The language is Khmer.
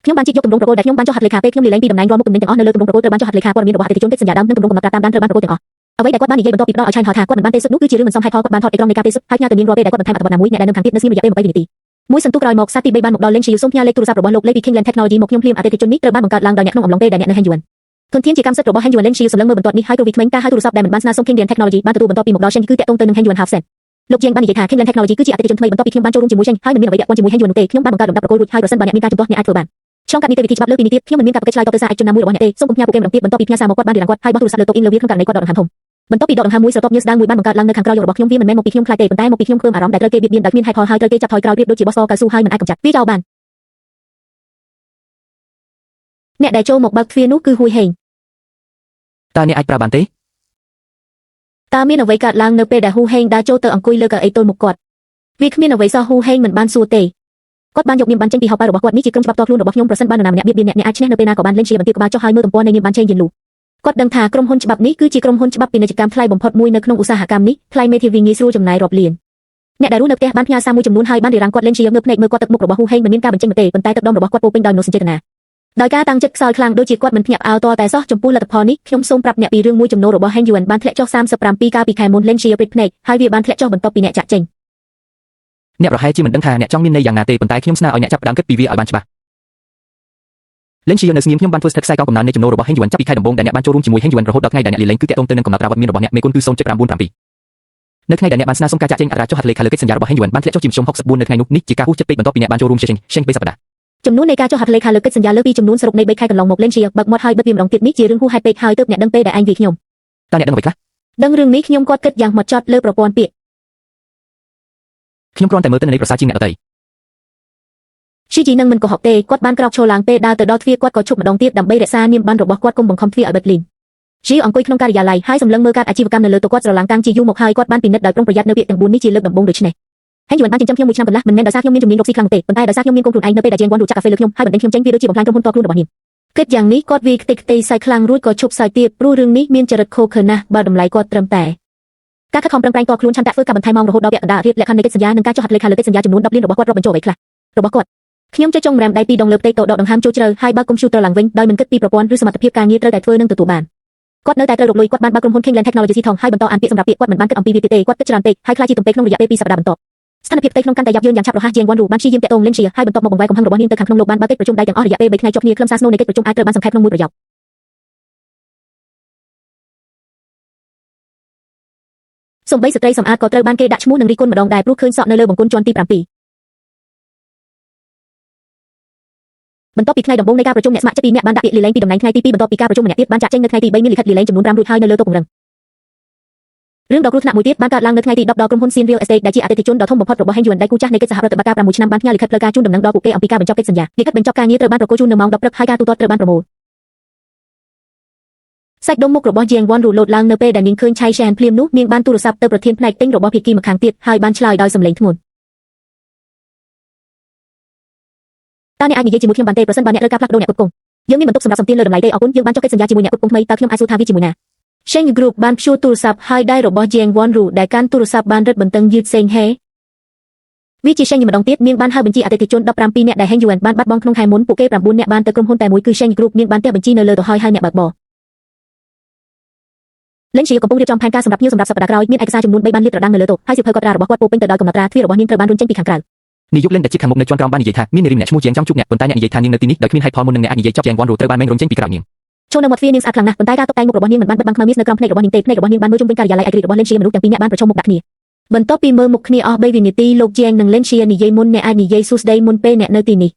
ខ្ញុំបានជីកយកទម្រង់ប្រកួតដែលខ្ញុំបានចុះហត្ថលេខាពេលខ្ញុំលាលែងពីតំណែងរាល់មុខទំនិញទាំងអស់នៅលើទម្រង់ប្រកួតត្រូវបានចុះហត្ថលេខាព័ត៌មានរបស់អតិថិជនកិច្ចសន្យាដើមនិងទម្រង់កំណត់ត្រាតាមដានត្រូវបានប្រកួតទាំងអស់អ្វីដែលគាត់បាននិយាយបន្ទាប់ពីផ្ដល់ឲ្យឆានហៅថាគាត់មិនបានទេសនោះគឺជារឿងមិនសមហេតុផលគាត់បានថតអេក្រង់នៃការទេសហើយផ្ញើទៅនាងរាល់ពេលដែលគាត់បន្ថែមអត្ថបទណាមួយអ្នកដែលនៅខាងទៀតនៅស្ងៀមរយៈពេល20វិនាទីមួយសន្ទុះក្រោយមកសាទី3បានមកដល់លេងឈីវសូមផ្ញើលេខទូរស័ព្ទរបស់លោកលេខពី Kingland Technology មកខ្ញុំភ្លាមអតិថិជននេះត្រូវបានបង្កើតឡើងដោយអ្នកក្នុងអំឡុងពេលដែលអ្នកនៅ Heng Yuan ធនធានជាកម្មសិទ្ធិរបស់ Heng Yuan លេងឈីវសម្លឹងមើលបន្ទាត់នេះហើយគ្រូវិក្មេងការហៅទូរស័ព្ទដែលមិនបានស្នើសុំ Kingland Technology បានទទួលបន្ទាប់ពីមកដល់ Sheng គឺតាក់ទងទៅនឹង Heng Yuan Half Cent លោកជាងបាននិយាយថា Kingland Technology គឺជាអតិថិជនថ្មីបន្ទាប់ពីខ្ញុំបានចូលរួមជាមួយ Sheng ហើយមិនមានអ្វីពាក់ព័ន្ធជាមួយ Heng Yuan នោះទេខ្ញុំបានបង្កើតលំដាប់ប្រកួតរួចហើយប្រសិនបើអ្នកមានការជំទាស់អ្នកអាចធ្វើបានឆ្លងកាត់នីតិវិធីច្បាប់លើពីនេះទៀតខ្ញុំមិនមានការប្រកែកឆ្លើយតបទៅសារឯកជនណាមួយរបស់អ្នកទេសូមកុំផ្ញើពួកគេម្ដងទៀតបន្ទាប់ពីផ្ញើសារមកគាត់បានរារាំងគាត់ហើយបោះទូរស័ព្ទលើតុអ៊ីនលើវាក្នុងករណីគាត់ដកដង្ហើមធំបន្ទាប់ពីដកដង្ហើមមួយស្រទាប់ញើសស្ដើងមួយបានបង្កើតឡើងនៅខាងក្រោយរបស់ខ្ញុំវាមិនមែនមកពីខ្ញុំខ្លាចទេប៉ុន្តែមកពីខ្ញុំធ្វើអារម្មណ៍ដែលត្រូវគេបៀតបៀនដោយគ្មានហេតុផលហើយត្រូវគេចាប់ថយក្រោយប្រៀបដូចជាបោះសកៅស៊ូហើយមិនអាចកម្ចាត់វាចោលបានអ្នកដែលចូលមកបើកទ្វារនោះគឺហួយហេងតើអ្នកអាចប្រាប់បានទេតើមានអ្វីកើតឡើងនៅពេលដែលហួយហេងដើរចូលទៅអង្គុយលើកៅអីទល់មុខគាត់វាគ្មានអ្វីសោះហួយហេងមិនបានសួរទេគាត់បានយកនាមបានចេញពីហោប៉ៅរបស់គាត់នេះជាក្រុមច្បាប់តខ្លួនរបស់ខ្ញុំប្រសិនបើនរណាម្នាក់បៀតបៀនអ្នកអាចឈ្នះនៅពេលណាក៏បានលេងជាបន្ទាបក្បាលចុះហើយមើលទំព័រនៃនាមបានឆេងយិនលូគាត់ដឹងថាក្រុមហ៊ុនច្បាប់នេះគឺជាក្រុមហ៊ុនច្បាប់ពាណិជ្ជកម្មថ្លៃបំផុតមួយនៅក្នុងឧស្សាហកម្មនេះថ្លៃមេធាវីងាយស្រួលចំណាយរាប់លានអ្នកដែលរស់នៅផ្ទះបានផ្ញើសារមួយចំនួនហើយបានរារាំងគាត់លេងជាងើបភ្នែកមើលគាត់ទឹកមុខរបស់ហួយហេងមិនមានការបញ្ចេញមតិប៉ុន្តែទឹកដុំរបស់គាត់ពោពេញដោយមនោសញ្ចេតនាដោយការតាំងចិត្តខ្សោយខ្លាំងដូចជាគាត់មិនភ្ញាក់ផ្អើលតតែសោះចំពោះលទ្ធផលនេះខ្ញុំសូមប្រាប់អ្នកពីរឿងមួយចំណូលរបស់ Heng Yuan បានធ្លាក់ចុះ37កាលពីខែមុនលេងជាព្រិចភ្នែកហើយវាបានធ្លាក់ចុះបន្ទាប់ពីអ្នកចាក់ចេញអ្នកប្រហែលជាមិនដឹងថាអ្នកចង់មានន័យយ៉ាងណាទេប៉ុន្តែខ្ញុំស្នើឲ្យអ្នកចាប់ផ្ដើមគិតពីវាឲ្យបានច្បាស់លេងជានៅស្ងៀមខ្ញុំបានធ្វើស្ថិតខ្សែកោកំណើននៃចំណូលរបស់ Heng Yuan ចាប់ពីខែដំបូងដែលអ្នកបានចូលរួមជាមួយ Heng Yuan រហូតដល់ថ្ងៃដែលអ្នកលាលែងគឺតាក់ទងទៅនឹងកំណត់ត្រាវត្តមានរបស់អ្នកមេគុណគឺ 0.947 នៅថ្ងៃដែលអ្នកបានស្នើសុំការចាក់ចេញអត្រាចុះហត្ថលេខាលើកិច្ចសន្យារបស់ Heng Yuan បានធ្លាក់ចុះជាមធ្យម64នៅថ្ងៃនោះនេះជាការហួសចិត្តពេកបន្ទាប់ពីអ្នកបានចូលរួមជាShengពេលសប្តាហ៍ចំនួននៃការចុះហត្ថលេខាលើកិច្ចសន្យាលើពីចំនួនសរុបនៃ3ខែកន្លងមកលេងជាបើកមាត់ហើយបិទវាម្ដងទៀតនេះជារឿងហួសហេតុពេកហើយទើបអ្នកដឹងពេលដែលឯងវាខ្ញុំតើអ្នកដឹងអ្វីខ្លះដឹងរឿងនេះខ្ញុំគាត់គិតយ៉ាងហ្មត់ចត់លើប្រព័ន្ធពាក្យខ្ញុំគ្រាន់តែមើលទៅនៃប្រសាទជាងអ្នកដទៃជីជីនឹងមិនកុហកទេគាត់បានក្រោកឈរឡើងពេលដើរទៅដល់ទ្វារគាត់ក៏ឈប់ម្ដងទៀតដើម្បីរក្សានាមប័ណ្ណរបស់គាត់កុំបង្ខំទ្វារឲ្យបិទលីនជីអង្គុយក្នុងការិយាល័យហើយសម្លឹងមើលកាតអាជីវកម្មនៅលើទូគាត់ស្រឡាំងតាំងជាយូរមកហើយគាត់បានពិនិត្យដោយប្រុងប្រយ័ត្ននៅពាក្យទាំង4នេះជាលើកដំបូងដូច្នេះHeng Yuanបានចិញ្ចឹមខ្ញុំមួយឆ្នាំកន្លះមិនមែនដោយសារខ្ញុំមានជំនាញរកស៊ីខ្លាំងទេប៉ុន្តែដោយសារខ្ញុំមានកូនខ្លួនឯងនៅពេលដែលជាងវ៉ាន់រូចាក់កាហ្វេលើខ្ញុំហើយបណ្ដេញខ្ញុំចេញវាដូចជាបំផ្លាញក្រុមហ៊ុនតខ្លួនរបស់នាងគិតយ៉ាងនេះគាត់វាខ្ទេចខ្ទីសើចខ្លាំងរួចក៏ឈប់សើចទៀតព្រោះរឿងនេះមានចរិតខូខើណាស់បើតម្លៃគាត់ត្រឹមតែការខិតខំប្រឹងប្រែងតខ្លួនឆន្ទៈធ្វើការបន្ថែមម៉ោងរហូតដល់ពាក់កណ្ដាលរៀបលក្ខខណ្ឌនៃកិច្ចសន្យានិងការចុះហត្ថលេខាលើកិច្ចសន្យាចំនួន10លានរបស់គាត់រាប់បញ្ចូលអ្វីខ្លះរបស់គាត់ខ្ញុំចេះចង់ម្រាមដៃពីរដងលើផ្ទៃតោដកដង្ហើមចូលជ្រៅហើយបើកកុំព្យូទ័រឡើងវិញដោយមិនគិតពីប្រព័ន្ធឬសមត្ថភាពការងារត្រូវតែធ្វើនិងទទួលបានគាត់នៅតែត្រូវរកលុយគាត់បានបើកក្រុមហ៊ុន Kingland Technology ថងហើយបន្តអានពាក្យសម្រាប់ពាក្យគាត់មិនបានគិតអំពីវាទេគាត់គិតច្រើនពេកហើយខ្លាចជាទំពេកក្នុងរយៈពេល2សប្តាហ៍បន្ទាប់ស្ថានភាពផ្ទៃក្នុងកាន់តែយ៉ាប់យ៉ឺនយ៉ាងឆាប់រហ័សជាងវ៉ាន់រូបានព្យាយាមតាក់ទងលេងជាហើយបន្ទាប់មកបង្វែរកំហឹងរបស់នាងទៅខាងក្នុងលោកបានបើកកិច្ចប្រជុំដៃទាំងអស់រយៈពេល3ថ្ងៃជាប់គ្នាខ្លឹមសារស្នូលនៃកិច្ចប្រជុំអាចត្រូវបានសង្ខេបក្នុងមួយប្រយោគសំបីស្ត្រីសម្អាតក៏ត្រូវបានគេដាក់ឈ្មោះនិងរិះគន់ម្ដងដែរព្រោះឃើញសក់នៅលើបង្គន់ជាន់ទី7បន្ទាប់ពីថ្ងៃដំបូងនៃការប្រជុំអ្នកស្ម័គ្រចិត្ត2នាក់បានដាក់ពាក្យលាលែងពីតំណែងថ្ងៃទី2បន្ទាប់ពីការប្រជុំម្នាក់ទៀតបានចាក់ចេញនៅថ្ងៃទី3មានលិខិតលាលែងចំនួន5រួចហើយនៅលើតុពង្រឹងរឿងដ៏គ្រោះថ្នាក់មួយទៀតបានកើតឡើងនៅថ្ងៃទី10ដល់ក្រុមហ៊ុន Sin Real Estate ដែលជាអតិថិជនដ៏ធំបំផុតរបស់ Heng Yuan ដៃគូចាស់នៃកិច្ចសហប្រតិបត្តិការ6ឆ្នាំបានផ្ញើលិខិតផ្លូវការជូនដំណឹងដល់ពួកគេអំពីការបញ្ចប់កិច្ចសន្យាលិខិតបញ្ចប់ការងារត្រូវបានប្រកាសជូននៅម៉ោង10ព្រឹកហើយការទូទាត់ត្រូវបានប្រមូលសាច់ដុំមុខរបស់ជាងវ៉ាន់រូលោតឡើងនៅពេលដែលនាងឃើញឆៃឆែនភ្លាមនោះនាងបានទូរស័ព្ទទៅប្រធានផ្នែកទិញរបស់ភាគីម្ខាងទៀតហើយបានឆ្លើយដោយសំឡេងធ្ងន់តើអ្នកអាចនិយាយជាមួយខ្ញុំបានទេប្រសិនបើអ្នកត្រូវការផ្លាស់ប្ដូរអ្នកគ្រប់គ្រងយើងមានបន្ទុកសម្រាប់សំទានលើតម្លៃទេអរគុណយើងបានចុះកិច្ចសន្យាជាមួយអ្នកគ្រប់គ្រងថ្មីតើខ្ញុំអាចសួរថាវាជាមួយណា Sheng Group បានព្យួរទូរស័ព្ទហើយដៃរបស់ជាងវ៉ាន់រូដែលកាន់ទូរស័ព្ទបានរឹតបន្តឹងយឺតសេងហេវាជា Sheng ម្ដងទៀតនាងបានហៅបញ្ជីអតិថិជន17នាក់ដែល Heng Yuan បានបាត់បង់ក្នុងខែមុនពួកគេ9នាក់បានទៅក្រុមហ៊ុនតែមួយគឺ Sheng Group នាងបានទះបញ្ជីនៅលើទៅហើយអ្នកបើកបរលេងជាកំពុងរៀបចំផែនការសម្រាប់ភ្ញៀវសម្រាប់សប្តាហ៍ក្រោយមានឯកសារចំនួន3បានលាតត្រដាងនៅលើតុហើយសៀវភៅកត់ត្រារបស់គាត់ពោពេញទៅដោយកំណត់ត្រាទ្វាររបស់នាងត្រូវបានរុញចេញពីខាងក្រៅនាយកលេងដែលជាខាងមុខនៅជាន់ក្រោមបាននិយាយថាមាននារីម្នាក់ឈ្មោះជាងចង់ជួបអ្នកប៉ុន្តែអ្នកនិយាយថានាងនៅទីនេះដោយគ្មានហេតុផលមុននឹងអ្នកអាចនិយាយចប់ជាងវ៉ាន់រូត្រូវបានមែងរុញចេញពីក្រៅនាងចូលនៅមាត់ទ្វារនាងស្អាតខ្លាំងណាស់ប៉ុន្តែការតុបតែងមុខរបស់នាងមិនបានបិទបាំងខ្មៅមាសនៅក្រោមភ្នែករបស់នាងទេភ្នែករបស់នាងបានមើលជុំវិញការិយាល័យឯករាជ្យរបស់លេងជាមនុស្សទាំងពីរនាក់បានប្រជុំមុខដាក់គ្នាបន្ទាប់ពីមើលមុខគ្នាអស់3វិនាទីលោកជាងនិងលេងជានិយាយមុនអ្នកអាចនិយាយសួស្ដីមុនពេលអ្នកនៅទីនេះ